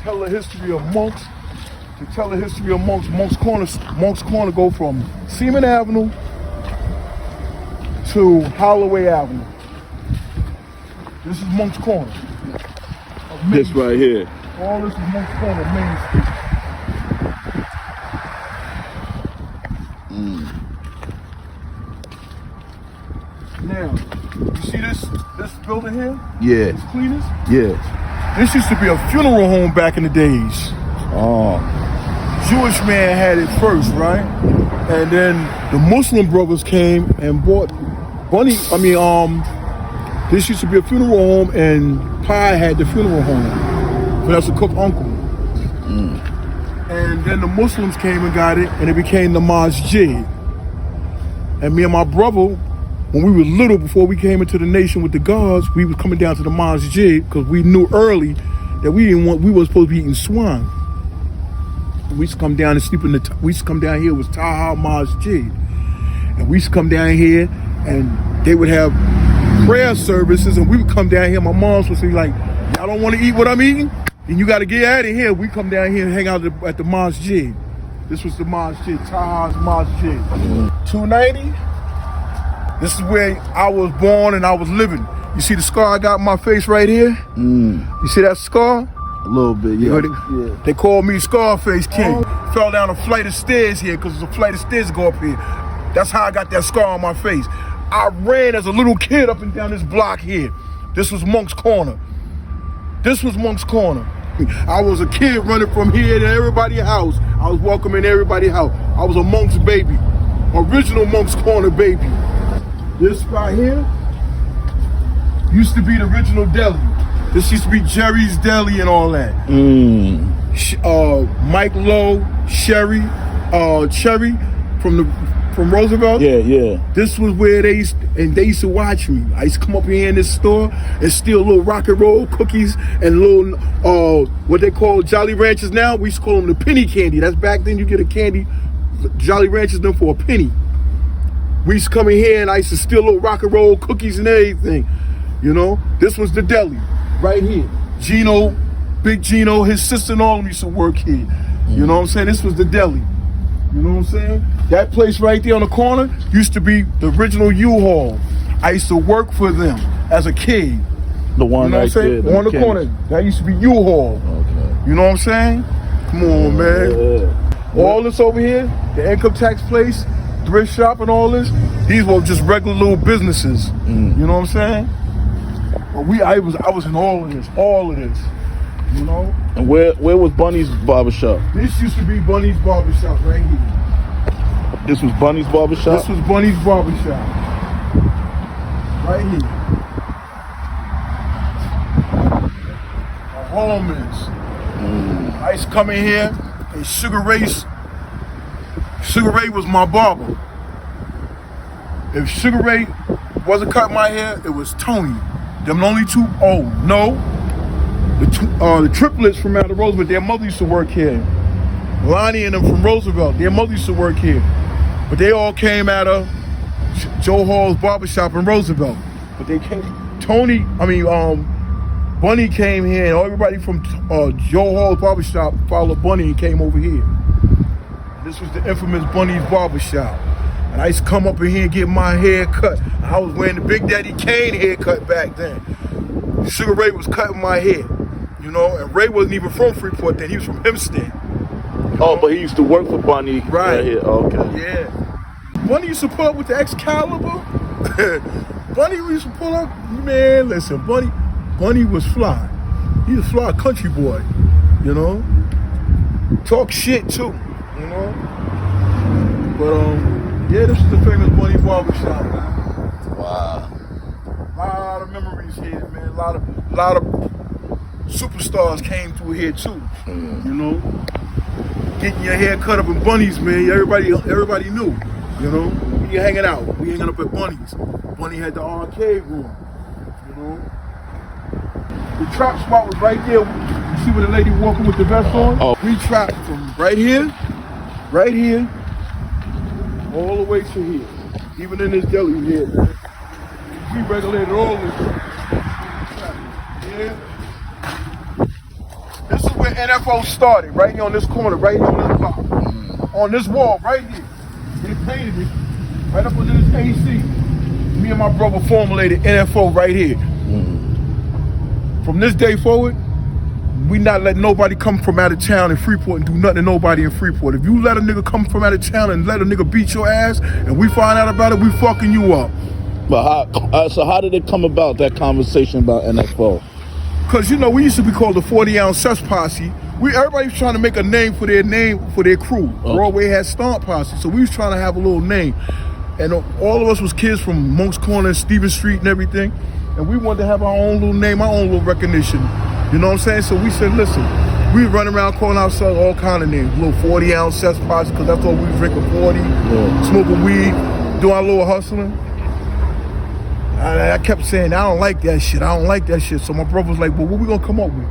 tell the history of Monks. To tell the history of Monks, Monks Corner go from Seaman Avenue to Holloway Avenue. This is Monks Corner. This right here. All this is Monks Corner, Main Street. Now, you see this building here? Yeah. This cleaners? Yeah. This used to be a funeral home back in the days. Oh. Jewish man had it first, right? And then the Muslim brothers came and bought this used to be a funeral home, and Pi had the funeral home. But that's a cook uncle. And then the Muslims came and got it, and it became the masjid. And me and my brother, when we were little, before we came into the nation with the guards, we was coming down to the masjid because we knew early that we were supposed to be eating swine. We used to come down and sleep we used to come down here, it was Taha Masjid. And we used to come down here and they would have prayer services, and we would come down here. My mom would say, like, y'all don't want to eat what I'm eating? Then you got to get out of here. We come down here and hang out at the masjid. This was the masjid, Taha's Masjid. 290. This is where I was born and I was living. You see the scar I got on my face right here? You see that scar? A little bit, yeah. They called me Scarface King. Fell down a flight of stairs here because there's a flight of stairs go up here. That's how I got that scar on my face. I ran as a little kid up and down this block here. This was Monk's Corner. This was Monk's Corner. I was a kid running from here to everybody's house. I was welcoming everybody's house. I was a Monk's baby. Original Monk's Corner baby. This spot here used to be the original deli. This used to be Jerry's Deli and all that. Mike Lowe, Cherry from Roosevelt. Yeah. This was where they used to watch me. I used to come up here in this store and steal little rock and roll cookies and little what they call Jolly Ranchers now. We used to call them the penny candy. That's back then. You get a candy, Jolly Ranchers them for a penny. We used to come in here and I used to steal little rock and roll cookies and everything. You know, this was the deli. Right here. Gino, Big Gino, his sister and all of them used to work here. You know what I'm saying? This was the deli. You know what I'm saying? That place right there on the corner used to be the original U-Haul. I used to work for them as a kid. The one, you know, right there. On the corner. That used to be U-Haul. Okay. You know what I'm saying? Come on, man. Yeah. All this over here, the income tax place, thrift shop and all this, these were just regular little businesses. You know what I'm saying? I was in all of this, you know. And where was Bunny's barbershop? This used to be Bunny's barbershop right here. This was Bunny's barbershop? This was Bunny's barbershop. Right here. Almonds. I used to come in here and Sugar Ray was my barber. If Sugar Ray wasn't cutting my hair, it was Tony. Them only two. Oh no, the triplets from out of Roosevelt. Their mother used to work here. Lonnie and them from Roosevelt. Their mother used to work here, but they all came out of Joe Hall's barbershop in Roosevelt. But they came. Bunny came here, and everybody from Joe Hall's barbershop followed Bunny and came over here. This was the infamous Bunny's barbershop. And I used to come up in here and get my hair cut. I was wearing the Big Daddy Kane haircut back then. Sugar Ray was cutting my hair, you know, and Ray wasn't even from Freeport then, he was from Hempstead. Oh, but he used to work for Bunny. Right. Here. Okay. Yeah. Bunny used to pull up with the Excalibur. Bunny used to pull up, man, listen, Bunny was fly. He was a fly country boy, you know. Talk shit too, you know. But yeah, this is the famous Bunny barbershop, man. Wow. A lot of memories here, man. A lot of superstars came through here too. You know, getting your hair cut up in Bunny's, man. Everybody knew. You know, we hanging out. We hanging up at Bunny's. Bunny had the arcade room. You know, the trap spot was right there. You see where the lady walking with the vest on? Oh. We trapped from right here, all the way to here. Even in this deli here, man. We regulated all this. Yeah. This is where when NFO started, right here on this corner, right here on this block. On this wall, right here. They painted it right up under this AC. Me and my brother formulated NFO right here. From this day forward, we not let nobody come from out of town in Freeport and do nothing to nobody in Freeport. If you let a nigga come from out of town and let a nigga beat your ass and we find out about it, we fucking you up. But how did it come about, that conversation about NFO? Cause you know, we used to be called the 40-ounce Cess Posse. Everybody was trying to make a name for their crew. Okay. Broadway had Stomp Posse, so we was trying to have a little name. And all of us was kids from Monk's Corner and Stevens Street and everything. And we wanted to have our own little name, our own little recognition. You know what I'm saying? So we said, listen, we run around calling ourselves all kind of names. Little 40-ounce Cess Posse, because that's all we was drinking 40, smoking weed, doing our little hustling. I kept saying, I don't like that shit. I don't like that shit. So my brother was like, well, what we gonna come up with?